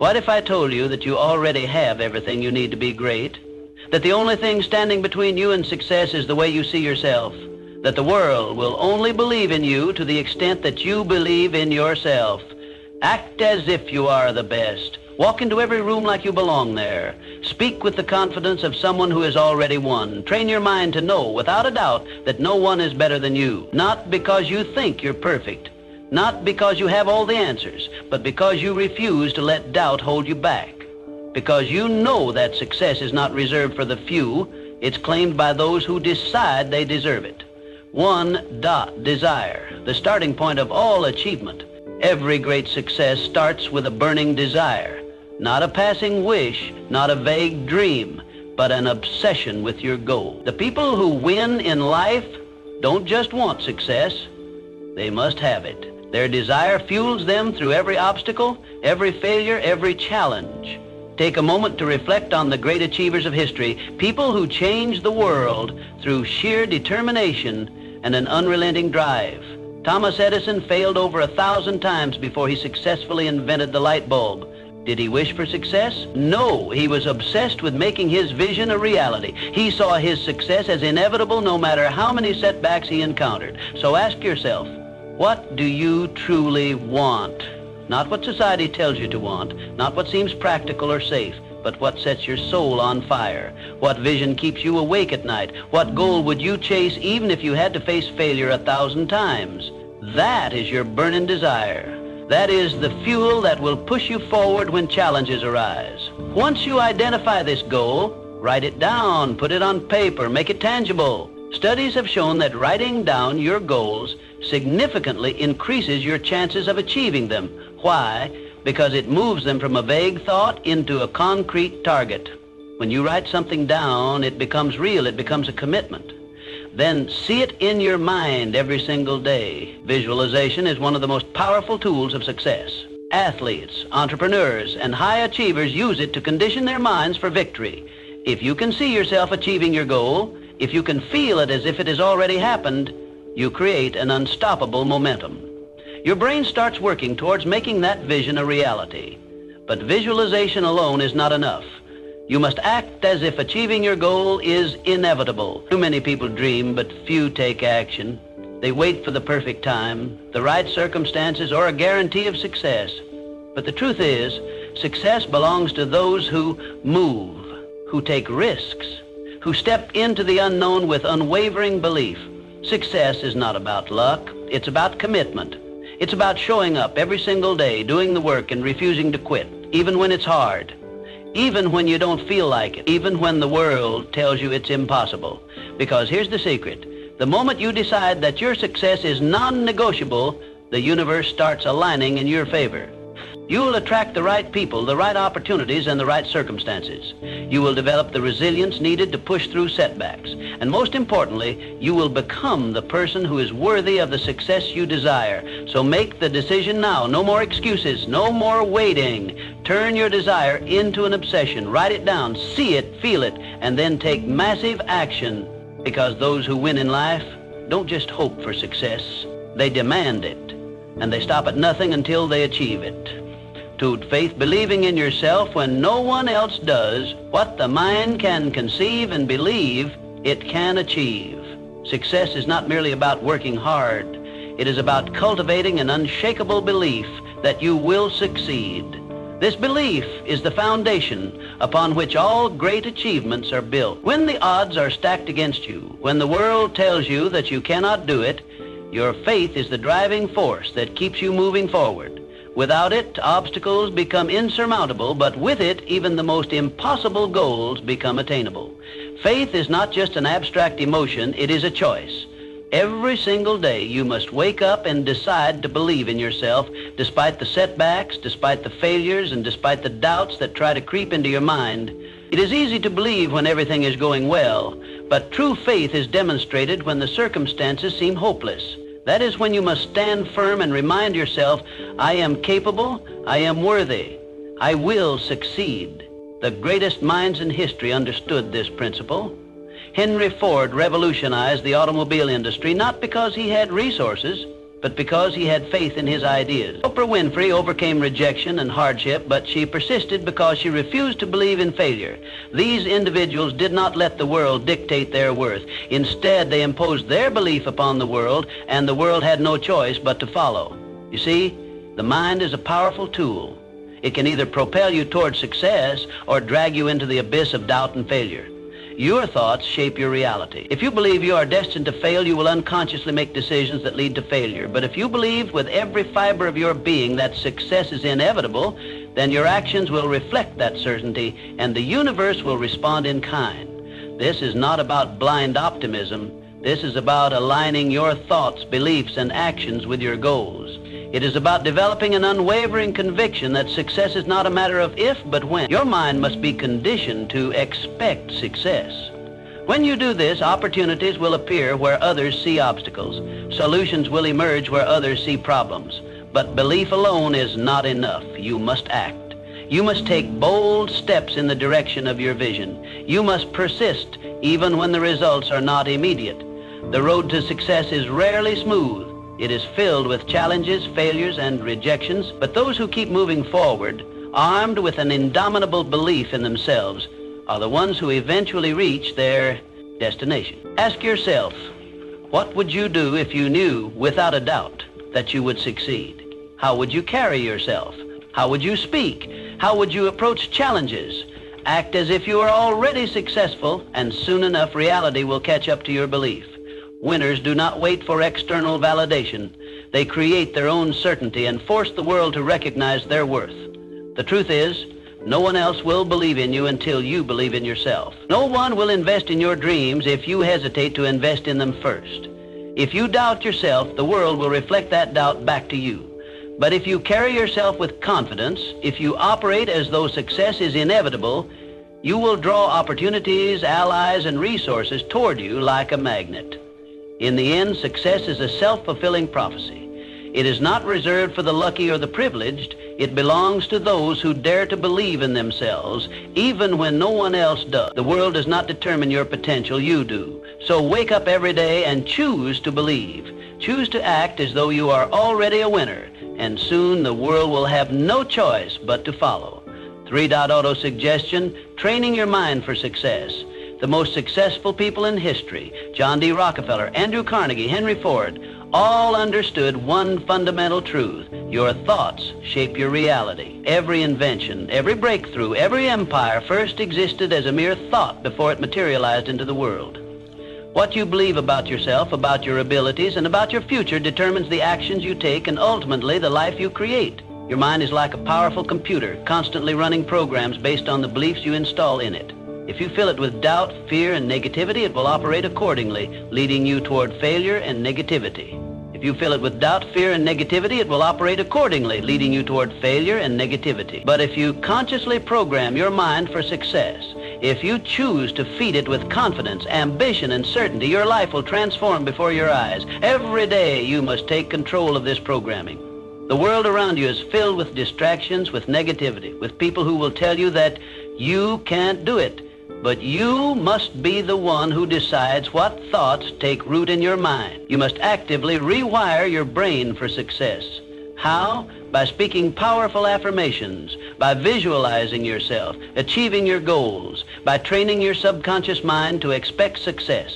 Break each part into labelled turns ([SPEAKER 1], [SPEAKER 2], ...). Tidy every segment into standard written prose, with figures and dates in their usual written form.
[SPEAKER 1] What if I told you that you already have everything you need to be great? That the only thing standing between you and success is the way you see yourself? That the world will only believe in you to the extent that you believe in yourself? Act as if you are the best. Walk into every room like you belong there. Speak with the confidence of someone who has already won. Train your mind to know, without a doubt, that no one is better than you. Not because you think you're perfect. Not because you have all the answers, but because you refuse to let doubt hold you back. Because you know that success is not reserved for the few, it's claimed by those who decide they deserve it. Desire, the starting point of all achievement. Every great success starts with a burning desire. Not a passing wish, not a vague dream, but an obsession with your goal. The people who win in life don't just want success, they must have it. Their desire fuels them through every obstacle, every failure, every challenge. Take a moment to reflect on the great achievers of history, people who changed the world through sheer determination and an unrelenting drive. Thomas Edison failed over 1,000 times before he successfully invented the light bulb. Did he wish for success? No, he was obsessed with making his vision a reality. He saw his success as inevitable no matter how many setbacks he encountered. So ask yourself, what do you truly want? Not what society tells you to want, not what seems practical or safe, but what sets your soul on fire. What vision keeps you awake at night? What goal would you chase even if you had to face failure 1,000 times? That is your burning desire. That is the fuel that will push you forward when challenges arise. Once you identify this goal, write it down, put it on paper, make it tangible. Studies have shown that writing down your goals significantly increases your chances of achieving them. Why? Because it moves them from a vague thought into a concrete target. When you write something down, it becomes real, it becomes a commitment. Then see it in your mind every single day. Visualization is one of the most powerful tools of success. Athletes, entrepreneurs, and high achievers use it to condition their minds for victory. If you can see yourself achieving your goal, if you can feel it as if it has already happened, you create an unstoppable momentum. Your brain starts working towards making that vision a reality. But visualization alone is not enough. You must act as if achieving your goal is inevitable. Too many people dream, but few take action. They wait for the perfect time, the right circumstances, or a guarantee of success. But the truth is, success belongs to those who move, who take risks, who step into the unknown with unwavering belief. Success is not about luck, it's about commitment. It's about showing up every single day, doing the work and refusing to quit, even when it's hard, even when you don't feel like it, even when the world tells you it's impossible. Because here's the secret. The moment you decide that your success is non-negotiable, the universe starts aligning in your favor. You will attract the right people, the right opportunities, and the right circumstances. You will develop the resilience needed to push through setbacks. And most importantly, you will become the person who is worthy of the success you desire. So make the decision now. No more excuses, no more waiting. Turn your desire into an obsession. Write it down, see it, feel it, and then take massive action. Because those who win in life don't just hope for success, they demand it. And they stop at nothing until they achieve it. To faith, believing in yourself when no one else does. What the mind can conceive and believe, it can achieve. Success is not merely about working hard. It is about cultivating an unshakable belief that you will succeed. This belief is the foundation upon which all great achievements are built. When the odds are stacked against you, when the world tells you that you cannot do it, your faith is the driving force that keeps you moving forward. Without it, obstacles become insurmountable, but with it, even the most impossible goals become attainable. Faith is not just an abstract emotion, it is a choice. Every single day, you must wake up and decide to believe in yourself, despite the setbacks, despite the failures, and despite the doubts that try to creep into your mind. It is easy to believe when everything is going well, but true faith is demonstrated when the circumstances seem hopeless. That is when you must stand firm and remind yourself, I am capable, I am worthy, I will succeed. The greatest minds in history understood this principle. Henry Ford revolutionized the automobile industry not because he had resources, but because he had faith in his ideas. Oprah Winfrey overcame rejection and hardship, but she persisted because she refused to believe in failure. These individuals did not let the world dictate their worth. Instead, they imposed their belief upon the world, and the world had no choice but to follow. You see, the mind is a powerful tool. It can either propel you toward success or drag you into the abyss of doubt and failure. Your thoughts shape your reality. If you believe you are destined to fail, you will unconsciously make decisions that lead to failure. But if you believe with every fiber of your being that success is inevitable, then your actions will reflect that certainty, and the universe will respond in kind. This is not about blind optimism. This is about aligning your thoughts, beliefs, and actions with your goals. It is about developing an unwavering conviction that success is not a matter of if, but when. Your mind must be conditioned to expect success. When you do this, opportunities will appear where others see obstacles. Solutions will emerge where others see problems. But belief alone is not enough. You must act. You must take bold steps in the direction of your vision. You must persist even when the results are not immediate. The road to success is rarely smooth. It is filled with challenges, failures, and rejections, but those who keep moving forward, armed with an indomitable belief in themselves, are the ones who eventually reach their destination. Ask yourself, what would you do if you knew, without a doubt, that you would succeed? How would you carry yourself? How would you speak? How would you approach challenges? Act as if you are already successful, and soon enough reality will catch up to your belief. Winners do not wait for external validation. They create their own certainty and force the world to recognize their worth. The truth is, no one else will believe in you until you believe in yourself. No one will invest in your dreams if you hesitate to invest in them first. If you doubt yourself, the world will reflect that doubt back to you. But if you carry yourself with confidence, if you operate as though success is inevitable, you will draw opportunities, allies, and resources toward you like a magnet. In the end, success is a self-fulfilling prophecy. It is not reserved for the lucky or the privileged. It belongs to those who dare to believe in themselves, even when no one else does. The world does not determine your potential, you do. So wake up every day and choose to believe. Choose to act as though you are already a winner, and soon the world will have no choice but to follow. 3.auto suggestion, training your mind for success. The most successful people in history, John D. Rockefeller, Andrew Carnegie, Henry Ford, all understood one fundamental truth. Your thoughts shape your reality. Every invention, every breakthrough, every empire first existed as a mere thought before it materialized into the world. What you believe about yourself, about your abilities, and about your future determines the actions you take and ultimately the life you create. Your mind is like a powerful computer, constantly running programs based on the beliefs you install in it. If you fill it with doubt, fear, and negativity, it will operate accordingly, leading you toward failure and negativity. If you fill it with doubt, fear, and negativity, it will operate accordingly, leading you toward failure and negativity. But if you consciously program your mind for success, if you choose to feed it with confidence, ambition, and certainty, your life will transform before your eyes. Every day you must take control of this programming. The world around you is filled with distractions, with negativity, with people who will tell you that you can't do it. But you must be the one who decides what thoughts take root in your mind. You must actively rewire your brain for success. How? By speaking powerful affirmations, by visualizing yourself, achieving your goals, by training your subconscious mind to expect success.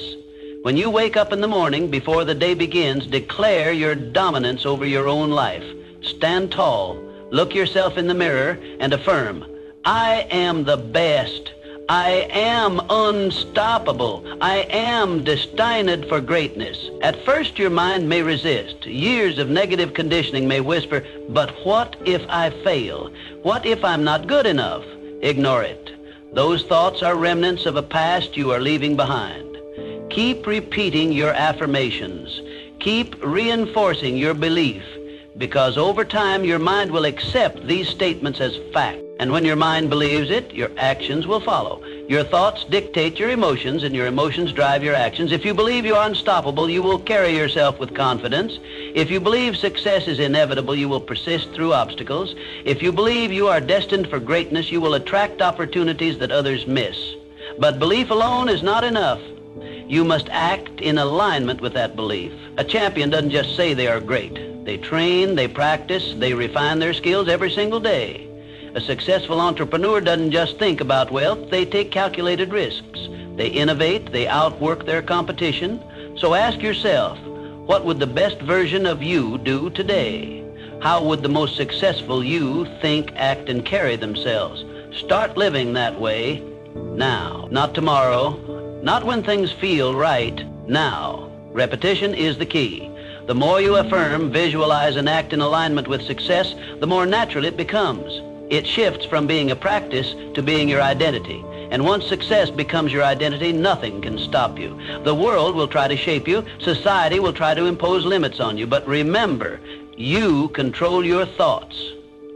[SPEAKER 1] When you wake up in the morning before the day begins, declare your dominance over your own life. Stand tall, look yourself in the mirror, and affirm, I am the best. I am unstoppable. I am destined for greatness. At first, your mind may resist. Years of negative conditioning may whisper, but what if I fail? What if I'm not good enough? Ignore it. Those thoughts are remnants of a past you are leaving behind. Keep repeating your affirmations. Keep reinforcing your belief, because over time your mind will accept these statements as fact. And when your mind believes it, your actions will follow. Your thoughts dictate your emotions, and your emotions drive your actions. If you believe you are unstoppable, you will carry yourself with confidence. If you believe success is inevitable, you will persist through obstacles. If you believe you are destined for greatness, you will attract opportunities that others miss. But belief alone is not enough. You must act in alignment with that belief. A champion doesn't just say they are great. They train, they practice, they refine their skills every single day. A successful entrepreneur doesn't just think about wealth, they take calculated risks. They innovate, they outwork their competition. So ask yourself, what would the best version of you do today? How would the most successful you think, act, and carry themselves? Start living that way now. Not tomorrow, not when things feel right, now. Repetition is the key. The more you affirm, visualize, and act in alignment with success, the more natural it becomes. It shifts from being a practice to being your identity. And once success becomes your identity, nothing can stop you. The world will try to shape you. Society will try to impose limits on you. But remember, you control your thoughts.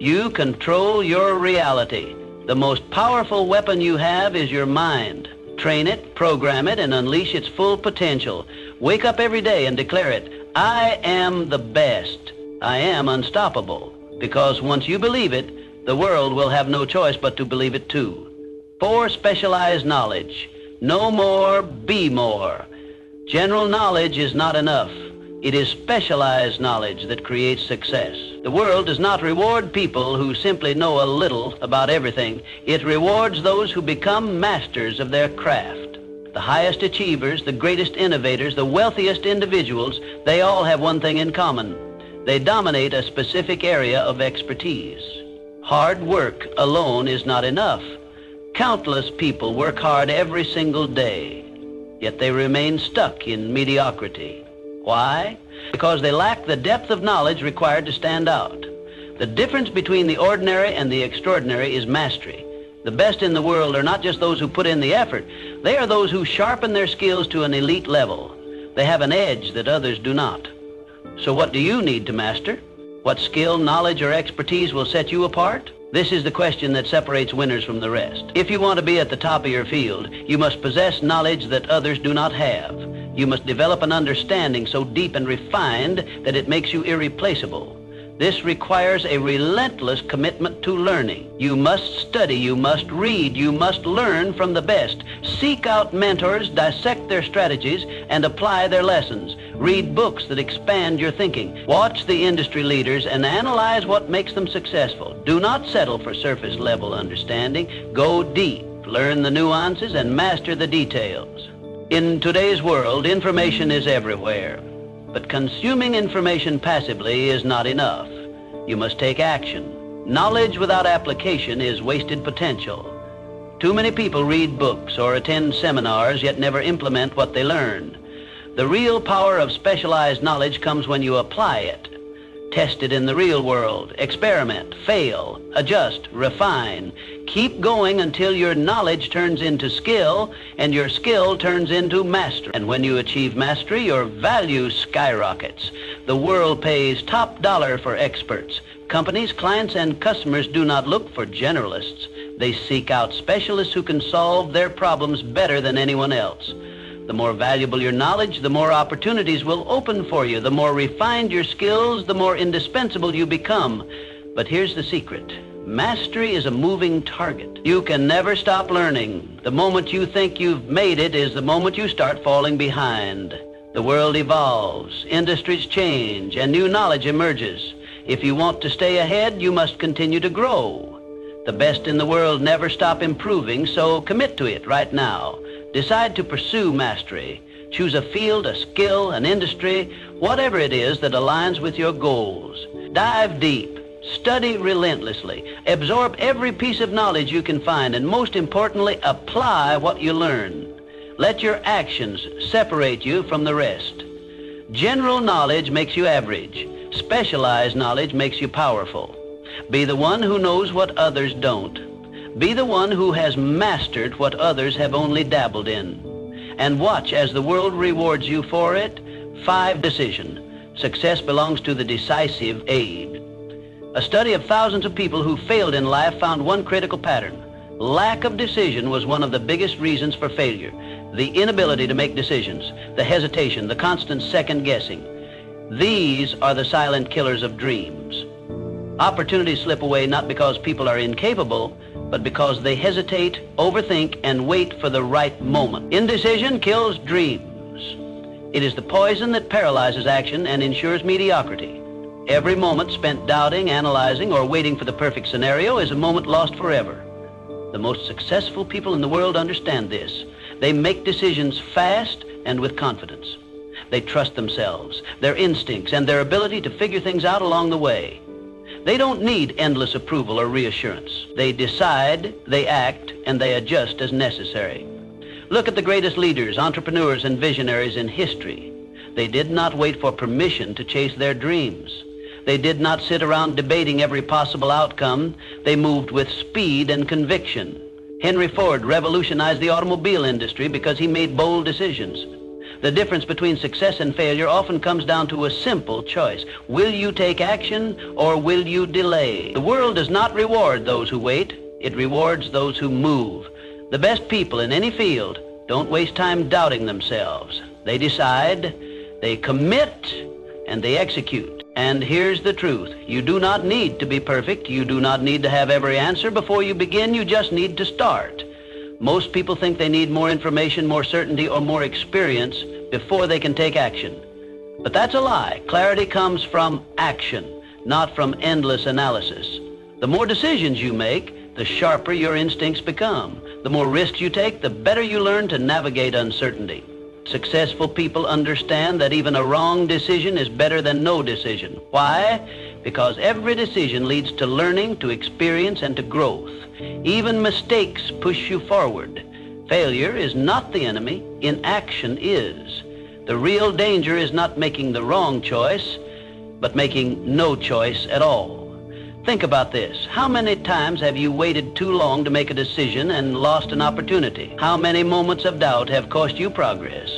[SPEAKER 1] You control your reality. The most powerful weapon you have is your mind. Train it, program it, and unleash its full potential. Wake up every day and declare it. I am the best. I am unstoppable. Because once you believe it, the world will have no choice but to believe it too. 4, specialized knowledge. Know more, be more. General knowledge is not enough. It is specialized knowledge that creates success. The world does not reward people who simply know a little about everything. It rewards those who become masters of their craft. The highest achievers, the greatest innovators, the wealthiest individuals, they all have one thing in common. They dominate a specific area of expertise. Hard work alone is not enough. Countless people work hard every single day, yet they remain stuck in mediocrity. Why? Because they lack the depth of knowledge required to stand out. The difference between the ordinary and the extraordinary is mastery. The best in the world are not just those who put in the effort. They are those who sharpen their skills to an elite level. They have an edge that others do not. So what do you need to master? What skill, knowledge, or expertise will set you apart? This is the question that separates winners from the rest. If you want to be at the top of your field, you must possess knowledge that others do not have. You must develop an understanding so deep and refined that it makes you irreplaceable. This requires a relentless commitment to learning. You must study, you must read, you must learn from the best. Seek out mentors, dissect their strategies, and apply their lessons. Read books that expand your thinking. Watch the industry leaders and analyze what makes them successful. Do not settle for surface-level understanding. Go deep, learn the nuances, and master the details. In today's world, information is everywhere. But consuming information passively is not enough. You must take action. Knowledge without application is wasted potential. Too many people read books or attend seminars yet never implement what they learn. The real power of specialized knowledge comes when you apply it. Test it in the real world. Experiment, fail, adjust, refine. Keep going until your knowledge turns into skill and your skill turns into mastery. And when you achieve mastery, your value skyrockets. The world pays top dollar for experts. Companies, clients, and customers do not look for generalists. They seek out specialists who can solve their problems better than anyone else. The more valuable your knowledge, the more opportunities will open for you. The more refined your skills, the more indispensable you become. But here's the secret. Mastery is a moving target. You can never stop learning. The moment you think you've made it is the moment you start falling behind. The world evolves, industries change, and new knowledge emerges. If you want to stay ahead, you must continue to grow. The best in the world never stop improving, so commit to it right now. Decide to pursue mastery. Choose a field, a skill, an industry, whatever it is that aligns with your goals. Dive deep. Study relentlessly. Absorb every piece of knowledge you can find, and most importantly, apply what you learn. Let your actions separate you from the rest. General knowledge makes you average. Specialized knowledge makes you powerful. Be the one who knows what others don't. Be the one who has mastered what others have only dabbled in. And watch as the world rewards you for it. 5, decision. Success belongs to the decisive age. A study of thousands of people who failed in life found one critical pattern. Lack of decision was one of the biggest reasons for failure. The inability to make decisions, the hesitation, the constant second guessing. These are the silent killers of dreams. Opportunities slip away not because people are incapable, but because they hesitate, overthink, and wait for the right moment. Indecision kills dreams. It is the poison that paralyzes action and ensures mediocrity. Every moment spent doubting, analyzing, or waiting for the perfect scenario is a moment lost forever. The most successful people in the world understand this. They make decisions fast and with confidence. They trust themselves, their instincts, and their ability to figure things out along the way. They don't need endless approval or reassurance. They decide, they act, and they adjust as necessary. Look at the greatest leaders, entrepreneurs, and visionaries in history. They did not wait for permission to chase their dreams. They did not sit around debating every possible outcome. They moved with speed and conviction. Henry Ford revolutionized the automobile industry because he made bold decisions. The difference between success and failure often comes down to a simple choice. Will you take action or will you delay? The world does not reward those who wait. It rewards those who move. The best people in any field don't waste time doubting themselves. They decide, they commit, and they execute. And here's the truth. You do not need to be perfect. You do not need to have every answer before you begin. You just need to start. Most people think they need more information, more certainty, or more experience before they can take action. But that's a lie. Clarity comes from action, not from endless analysis. The more decisions you make, the sharper your instincts become. The more risks you take, the better you learn to navigate uncertainty. Successful people understand that even a wrong decision is better than no decision. Why? Because every decision leads to learning, to experience, and to growth. Even mistakes push you forward. Failure is not the enemy. Inaction is. The real danger is not making the wrong choice, but making no choice at all. Think about this. How many times have you waited too long to make a decision and lost an opportunity? How many moments of doubt have cost you progress?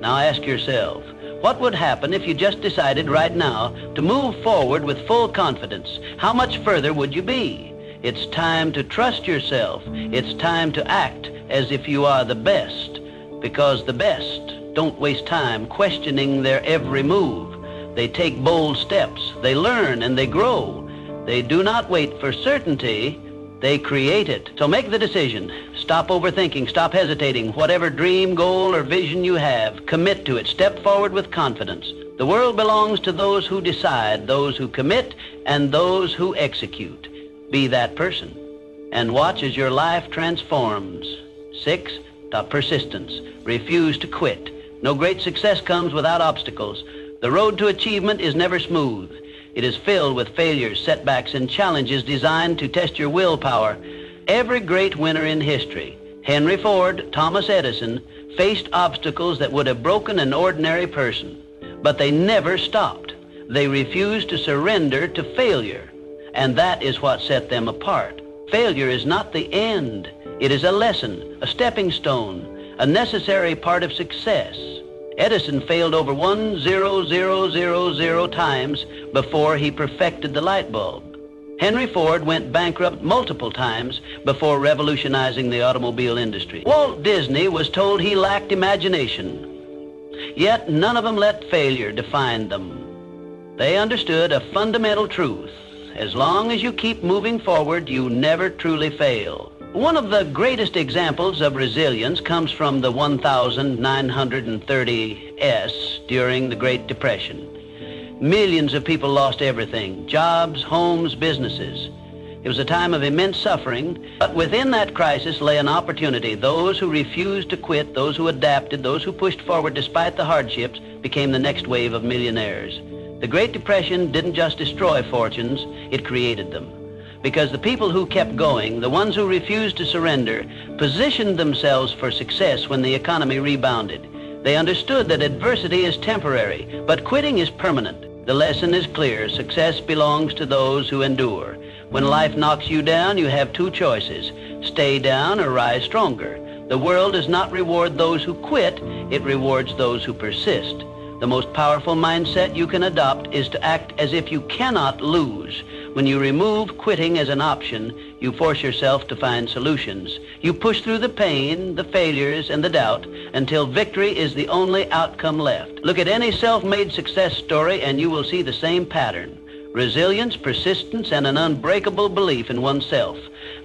[SPEAKER 1] Now ask yourself, what would happen if you just decided right now to move forward with full confidence? How much further would you be? It's time to trust yourself. It's time to act as if you are the best, because the best don't waste time questioning their every move. They take bold steps. They learn and they grow. They do not wait for certainty, they create it. So make the decision. Stop overthinking, stop hesitating. Whatever dream, goal, or vision you have, commit to it. Step forward with confidence. The world belongs to those who decide, those who commit, and those who execute. Be that person, and watch as your life transforms. 6, persistence. Refuse to quit. No great success comes without obstacles. The road to achievement is never smooth. It is filled with failures, setbacks, and challenges designed to test your willpower. Every great winner in history, Henry Ford, Thomas Edison, faced obstacles that would have broken an ordinary person. But they never stopped. They refused to surrender to failure. And that is what set them apart. Failure is not the end. It is a lesson, a stepping stone, a necessary part of success. Edison failed over 1,000,000 times before he perfected the light bulb. Henry Ford went bankrupt multiple times before revolutionizing the automobile industry. Walt Disney was told he lacked imagination. Yet none of them let failure define them. They understood a fundamental truth. As long as you keep moving forward, you never truly fail. One of the greatest examples of resilience comes from the 1930s during the Great Depression. Millions of people lost everything, jobs, homes, businesses. It was a time of immense suffering, but within that crisis lay an opportunity. Those who refused to quit, those who adapted, those who pushed forward despite the hardships became the next wave of millionaires. The Great Depression didn't just destroy fortunes, it created them. Because the people who kept going, the ones who refused to surrender, positioned themselves for success when the economy rebounded. They understood that adversity is temporary, but quitting is permanent. The lesson is clear. Success belongs to those who endure. When life knocks you down, you have two choices: stay down or rise stronger. The world does not reward those who quit, it rewards those who persist. The most powerful mindset you can adopt is to act as if you cannot lose. When you remove quitting as an option, you force yourself to find solutions. You push through the pain, the failures, and the doubt until victory is the only outcome left. Look at any self-made success story and you will see the same pattern: resilience, persistence, and an unbreakable belief in oneself.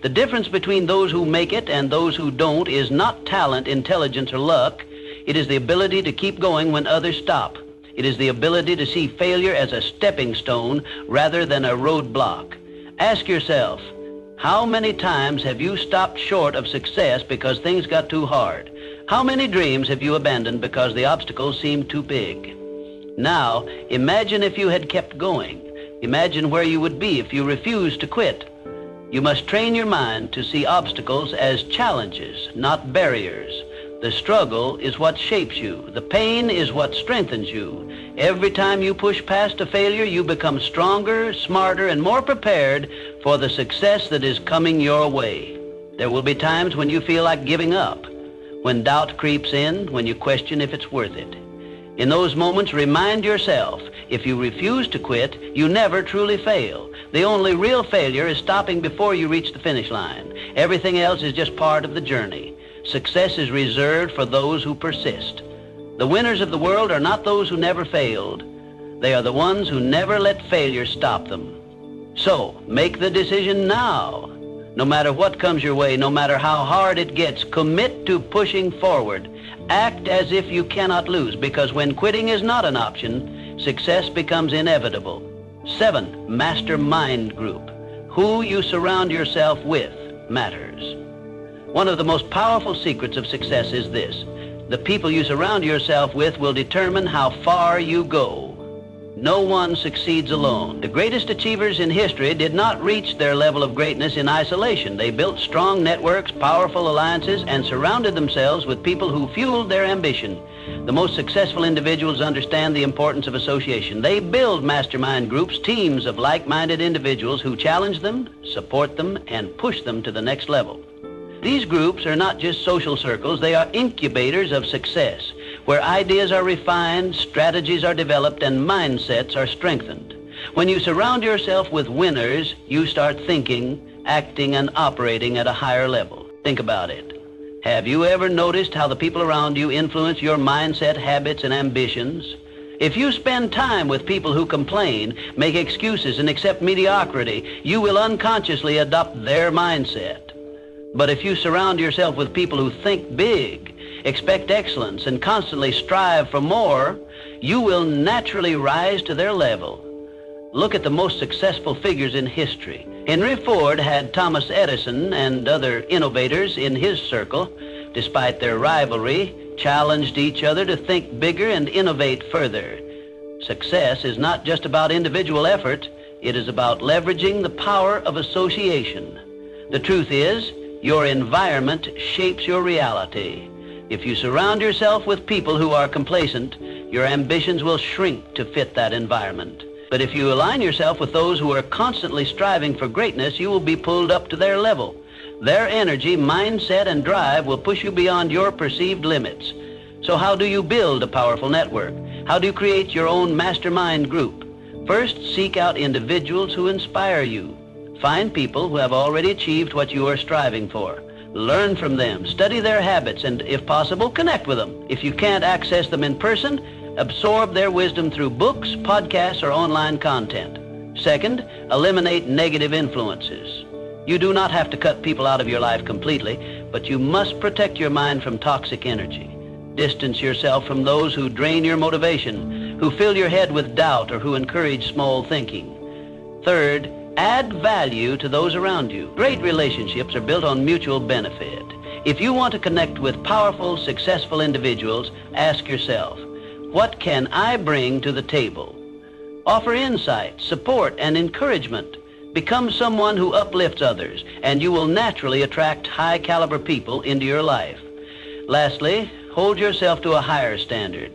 [SPEAKER 1] The difference between those who make it and those who don't is not talent, intelligence, or luck. It is the ability to keep going when others stop. It is the ability to see failure as a stepping stone rather than a roadblock. Ask yourself, how many times have you stopped short of success because things got too hard? How many dreams have you abandoned because the obstacles seemed too big? Now, imagine if you had kept going. Imagine where you would be if you refused to quit. You must train your mind to see obstacles as challenges, not barriers. The struggle is what shapes you. The pain is what strengthens you. Every time you push past a failure, you become stronger, smarter, and more prepared for the success that is coming your way. There will be times when you feel like giving up, when doubt creeps in, when you question if it's worth it. In those moments, remind yourself, if you refuse to quit, you never truly fail. The only real failure is stopping before you reach the finish line. Everything else is just part of the journey. Success is reserved for those who persist. The winners of the world are not those who never failed. They are the ones who never let failure stop them. So, make the decision now. No matter what comes your way, no matter how hard it gets, commit to pushing forward. Act as if you cannot lose, because when quitting is not an option, success becomes inevitable. 7, mastermind group. Who you surround yourself with matters. One of the most powerful secrets of success is this: the people you surround yourself with will determine how far you go. No one succeeds alone. The greatest achievers in history did not reach their level of greatness in isolation. They built strong networks, powerful alliances, and surrounded themselves with people who fueled their ambition. The most successful individuals understand the importance of association. They build mastermind groups, teams of like-minded individuals who challenge them, support them, and push them to the next level. These groups are not just social circles, they are incubators of success, where ideas are refined, strategies are developed, and mindsets are strengthened. When you surround yourself with winners, you start thinking, acting, and operating at a higher level. Think about it. Have you ever noticed how the people around you influence your mindset, habits, and ambitions? If you spend time with people who complain, make excuses, and accept mediocrity, you will unconsciously adopt their mindset. But if you surround yourself with people who think big, expect excellence, and constantly strive for more, you will naturally rise to their level. Look at the most successful figures in history. Henry Ford had Thomas Edison and other innovators in his circle. Despite their rivalry, challenged each other to think bigger and innovate further. Success is not just about individual effort, it is about leveraging the power of association. The truth is, your environment shapes your reality. If you surround yourself with people who are complacent, your ambitions will shrink to fit that environment. But if you align yourself with those who are constantly striving for greatness, you will be pulled up to their level. Their energy, mindset, and drive will push you beyond your perceived limits. So how do you build a powerful network? How do you create your own mastermind group? First, seek out individuals who inspire you. Find people who have already achieved what you are striving for. Learn from them, study their habits, and if possible, connect with them. If you can't access them in person, absorb their wisdom through books, podcasts, or online content. Second, eliminate negative influences. You do not have to cut people out of your life completely, but you must protect your mind from toxic energy. Distance yourself from those who drain your motivation, who fill your head with doubt, or who encourage small thinking. Third, add value to those around you. Great relationships are built on mutual benefit. If you want to connect with powerful, successful individuals, ask yourself, what can I bring to the table? Offer insight, support, and encouragement. Become someone who uplifts others, and you will naturally attract high-caliber people into your life. Lastly, hold yourself to a higher standard.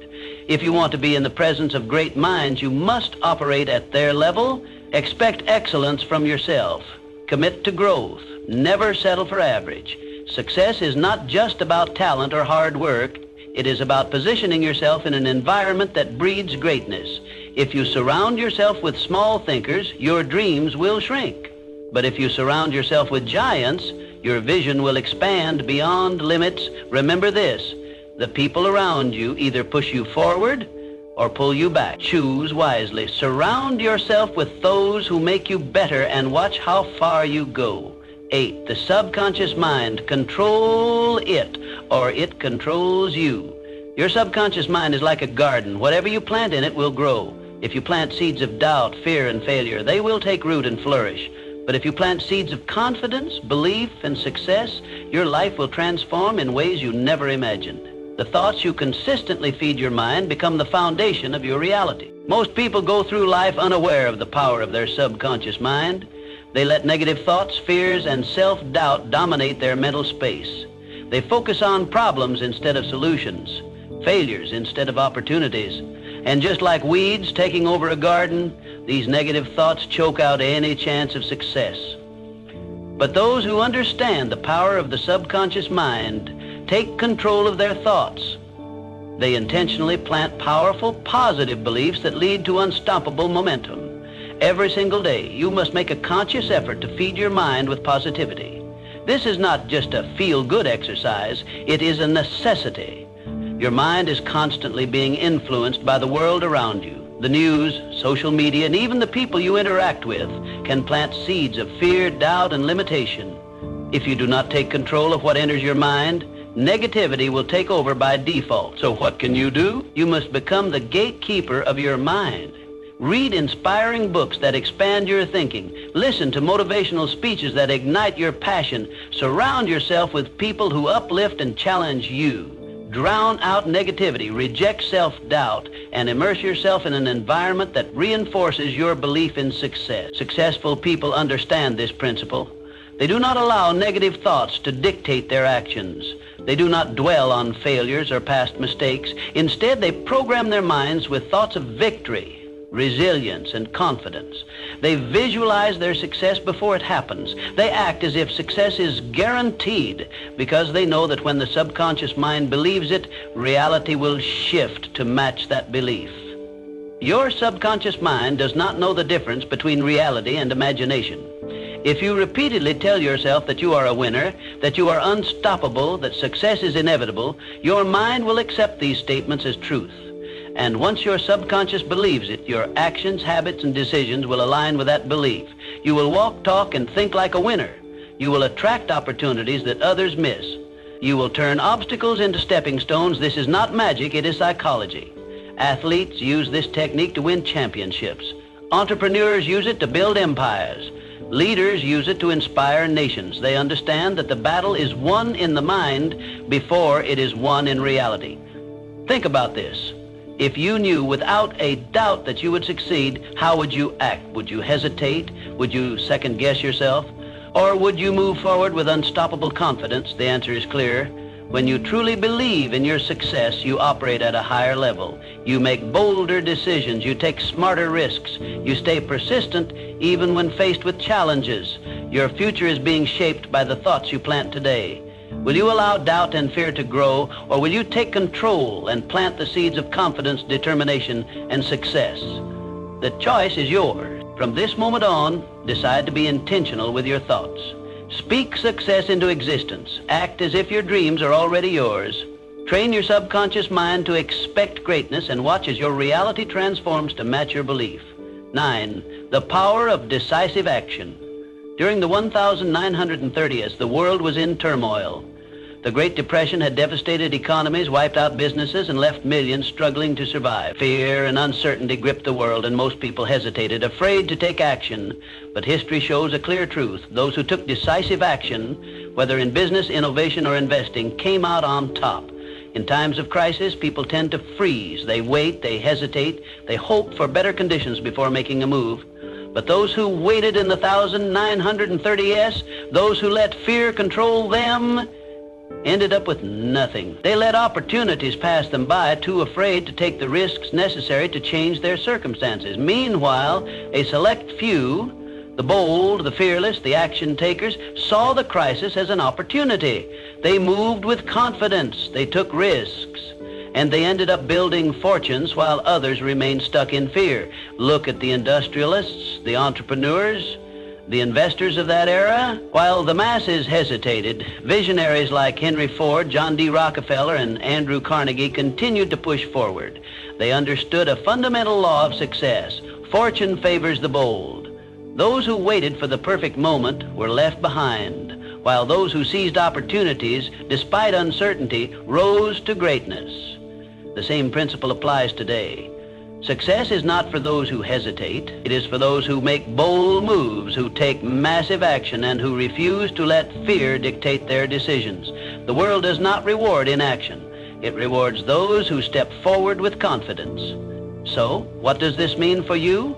[SPEAKER 1] If you want to be in the presence of great minds, you must operate at their level. Expect excellence from yourself. Commit to growth. Never settle for average. Success is not just about talent or hard work. It is about positioning yourself in an environment that breeds greatness. If you surround yourself with small thinkers, your dreams will shrink. But if you surround yourself with giants, your vision will expand beyond limits. Remember this, the people around you either push you forward or pull you back. Choose wisely. Surround yourself with those who make you better and watch how far you go. 8, the subconscious mind. Control it, or it controls you. Your subconscious mind is like a garden. Whatever you plant in it will grow. If you plant seeds of doubt, fear, and failure, they will take root and flourish. But if you plant seeds of confidence, belief, and success, your life will transform in ways you never imagined. The thoughts you consistently feed your mind become the foundation of your reality. Most people go through life unaware of the power of their subconscious mind. They let negative thoughts, fears, and self-doubt dominate their mental space. They focus on problems instead of solutions, failures instead of opportunities. And just like weeds taking over a garden, these negative thoughts choke out any chance of success. But those who understand the power of the subconscious mind take control of their thoughts. They intentionally plant powerful, positive beliefs that lead to unstoppable momentum. Every single day, you must make a conscious effort to feed your mind with positivity. This is not just a feel-good exercise, it is a necessity. Your mind is constantly being influenced by the world around you. The news, social media, and even the people you interact with can plant seeds of fear, doubt, and limitation. If you do not take control of what enters your mind, negativity will take over by default. So what can you do? You must become the gatekeeper of your mind. Read inspiring books that expand your thinking. Listen to motivational speeches that ignite your passion. Surround yourself with people who uplift and challenge you. Drown out negativity, reject self-doubt, and immerse yourself in an environment that reinforces your belief in success. Successful people understand this principle. They do not allow negative thoughts to dictate their actions. They do not dwell on failures or past mistakes. Instead, they program their minds with thoughts of victory, resilience, and confidence. They visualize their success before it happens. They act as if success is guaranteed because they know that when the subconscious mind believes it, reality will shift to match that belief. Your subconscious mind does not know the difference between reality and imagination. If you repeatedly tell yourself that you are a winner, that you are unstoppable, that success is inevitable, your mind will accept these statements as truth. And once your subconscious believes it, your actions, habits, and decisions will align with that belief. You will walk, talk, and think like a winner. You will attract opportunities that others miss. You will turn obstacles into stepping stones. This is not magic, it is psychology. Athletes use this technique to win championships. Entrepreneurs use it to build empires. Leaders use it to inspire nations. They understand that the battle is won in the mind before it is won in reality. Think about this. If you knew without a doubt that you would succeed, how would you act? Would you hesitate? Would you second guess yourself? Or would you move forward with unstoppable confidence? The answer is clear. When you truly believe in your success, you operate at a higher level. You make bolder decisions. You take smarter risks. You stay persistent even when faced with challenges. Your future is being shaped by the thoughts you plant today. Will you allow doubt and fear to grow, or will you take control and plant the seeds of confidence, determination, and success? The choice is yours. From this moment on, decide to be intentional with your thoughts. Speak success into existence. Act as if your dreams are already yours. Train your subconscious mind to expect greatness and watch as your reality transforms to match your belief. 9. The power of decisive action. During the 1930s, the world was in turmoil. The Great Depression had devastated economies, wiped out businesses, and left millions struggling to survive. Fear and uncertainty gripped the world, and most people hesitated, afraid to take action. But history shows a clear truth. Those who took decisive action, whether in business, innovation, or investing, came out on top. In times of crisis, people tend to freeze. They wait, they hesitate, they hope for better conditions before making a move. But those who waited in the 1930s, those who let fear control them, ended up with nothing. They let opportunities pass them by, too afraid to take the risks necessary to change their circumstances. Meanwhile, a select few, the bold, the fearless, the action takers, saw the crisis as an opportunity. They moved with confidence. They took risks. And they ended up building fortunes while others remained stuck in fear. Look at the industrialists, the entrepreneurs, the investors of that era. While the masses hesitated, visionaries like Henry Ford, John D. Rockefeller, and Andrew Carnegie continued to push forward. They understood a fundamental law of success. Fortune favors the bold. Those who waited for the perfect moment were left behind, while those who seized opportunities, despite uncertainty, rose to greatness. The same principle applies today. Success is not for those who hesitate. It is for those who make bold moves, who take massive action, and who refuse to let fear dictate their decisions. The world does not reward inaction. It rewards those who step forward with confidence. So, what does this mean for you?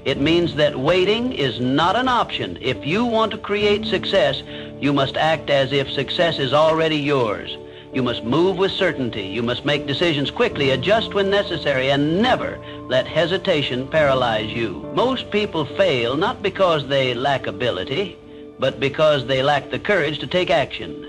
[SPEAKER 1] It means that waiting is not an option. If you want to create success, you must act as if success is already yours. You must move with certainty. You must make decisions quickly, adjust when necessary, and never let hesitation paralyze you. Most people fail not because they lack ability, but because they lack the courage to take action.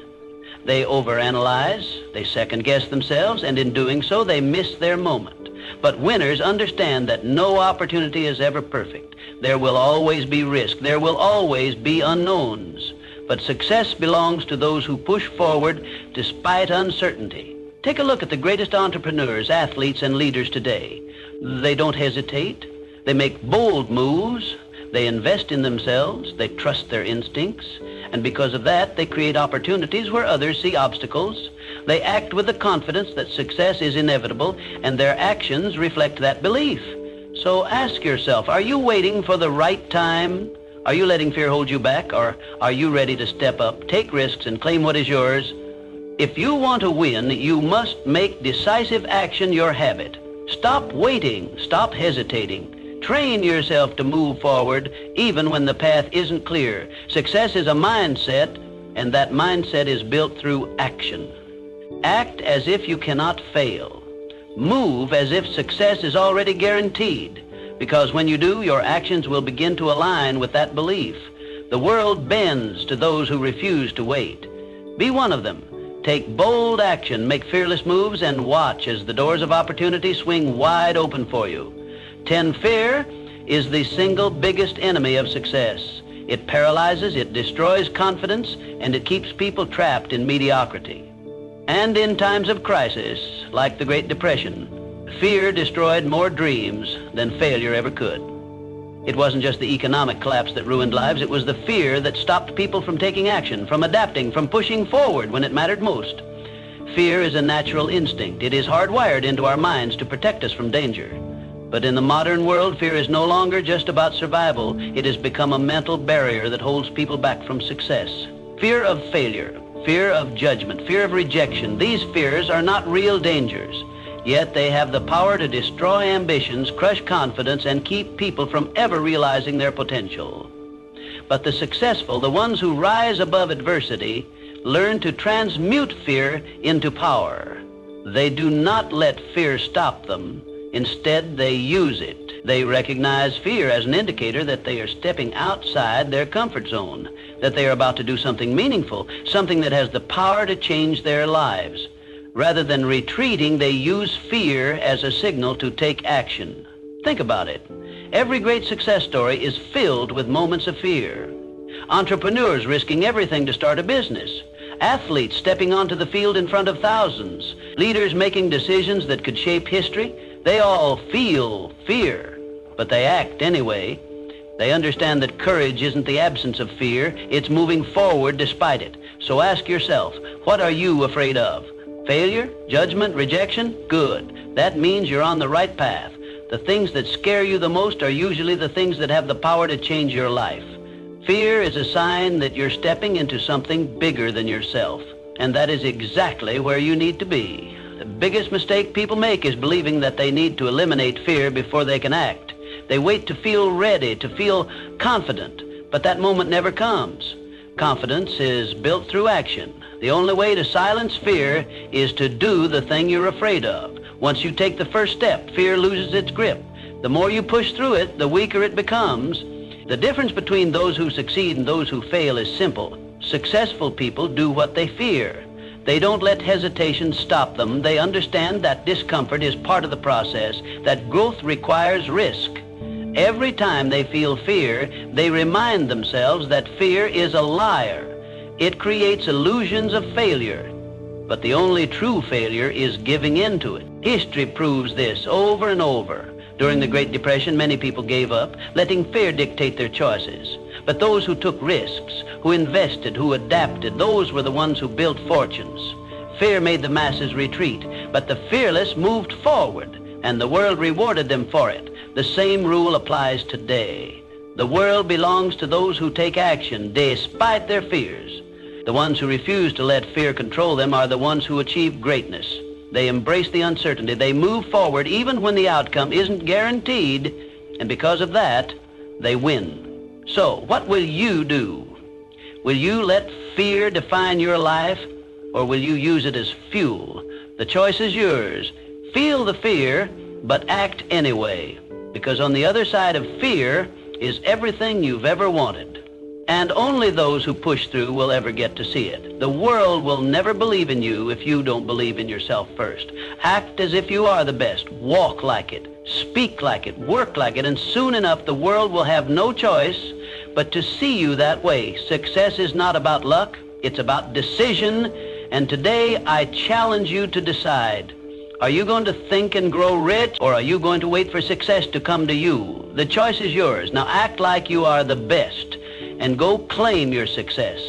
[SPEAKER 1] They overanalyze, they second-guess themselves, and in doing so, they miss their moment. But winners understand that no opportunity is ever perfect. There will always be risk. There will always be unknowns. But success belongs to those who push forward despite uncertainty. Take a look at the greatest entrepreneurs, athletes, and leaders today. They don't hesitate. They make bold moves. They invest in themselves. They trust their instincts. And because of that, they create opportunities where others see obstacles. They act with the confidence that success is inevitable, and their actions reflect that belief. So ask yourself, are you waiting for the right time? Are you letting fear hold you back, or are you ready to step up, take risks, and claim what is yours? If you want to win, you must make decisive action your habit. Stop waiting. Stop hesitating. Train yourself to move forward even when the path isn't clear. Success is a mindset, and that mindset is built through action. Act as if you cannot fail. Move as if success is already guaranteed. Because when you do, your actions will begin to align with that belief. The world bends to those who refuse to wait. Be one of them. Take bold action, make fearless moves, and watch as the doors of opportunity swing wide open for you. Fear is the single biggest enemy of success. It paralyzes, it destroys confidence, and it keeps people trapped in mediocrity. And in times of crisis, like the Great Depression, fear destroyed more dreams than failure ever could. It wasn't just the economic collapse that ruined lives, it was the fear that stopped people from taking action, from adapting, from pushing forward when it mattered most. Fear is a natural instinct. It is hardwired into our minds to protect us from danger. But in the modern world, fear is no longer just about survival. It has become a mental barrier that holds people back from success. Fear of failure, fear of judgment, fear of rejection. These fears are not real dangers. Yet they have the power to destroy ambitions, crush confidence, and keep people from ever realizing their potential. But the successful, the ones who rise above adversity, learn to transmute fear into power. They do not let fear stop them. Instead, they use it. They recognize fear as an indicator that they are stepping outside their comfort zone, that they are about to do something meaningful, something that has the power to change their lives. Rather than retreating, they use fear as a signal to take action. Think about it. Every great success story is filled with moments of fear. Entrepreneurs risking everything to start a business. Athletes stepping onto the field in front of thousands. Leaders making decisions that could shape history. They all feel fear, but they act anyway. They understand that courage isn't the absence of fear. It's moving forward despite it. So ask yourself, what are you afraid of? Failure? Judgment? Rejection? Good. That means you're on the right path. The things that scare you the most are usually the things that have the power to change your life. Fear is a sign that you're stepping into something bigger than yourself. And that is exactly where you need to be. The biggest mistake people make is believing that they need to eliminate fear before they can act. They wait to feel ready, to feel confident, but that moment never comes. Confidence is built through action. The only way to silence fear is to do the thing you're afraid of. Once you take the first step, fear loses its grip. The more you push through it, the weaker it becomes. The difference between those who succeed and those who fail is simple. Successful people do what they fear. They don't let hesitation stop them. They understand that discomfort is part of the process, that growth requires risk. Every time they feel fear, they remind themselves that fear is a liar. It creates illusions of failure. But the only true failure is giving in to it. History proves this over and over. During the Great Depression, many people gave up, letting fear dictate their choices. But those who took risks, who invested, who adapted, those were the ones who built fortunes. Fear made the masses retreat, but the fearless moved forward, and the world rewarded them for it. The same rule applies today. The world belongs to those who take action despite their fears. The ones who refuse to let fear control them are the ones who achieve greatness. They embrace the uncertainty. They move forward even when the outcome isn't guaranteed, and because of that, they win. So, what will you do? Will you let fear define your life, or will you use it as fuel? The choice is yours. Feel the fear, but act anyway, because on the other side of fear is everything you've ever wanted. And only those who push through will ever get to see it. The world will never believe in you if you don't believe in yourself first. Act as if you are the best. Walk like it. Speak like it. Work like it. And soon enough, the world will have no choice but to see you that way. Success is not about luck. It's about decision. And today, I challenge you to decide. Are you going to think and grow rich, or are you going to wait for success to come to you? The choice is yours. Now act like you are the best, and go claim your success.